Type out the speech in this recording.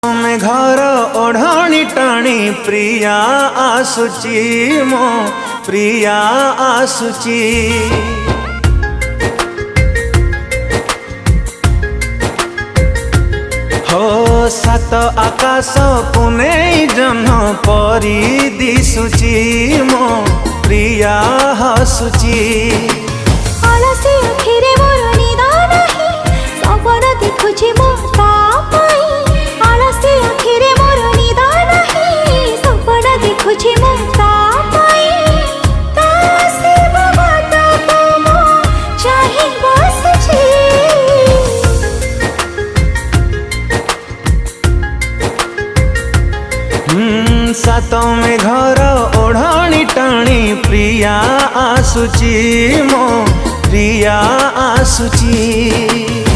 में घर ओढ़णी टाणी प्रिया आसुची मो प्रिया आसुची। हो सात आकाश पुने जन्म परी दिसुची मो प्रिया हसुची। अलसी अखिरे मोर निदा नाही सपन देखुछि मो ता पाई। अलसी अखिरे मोर निदा नाही सपन देखुछि मो ता पाई। ता से बात को मो चाहि बसछि। सातों में घर ओढ़णी टाणी प्रिया आसुची मो प्रिया आसुची।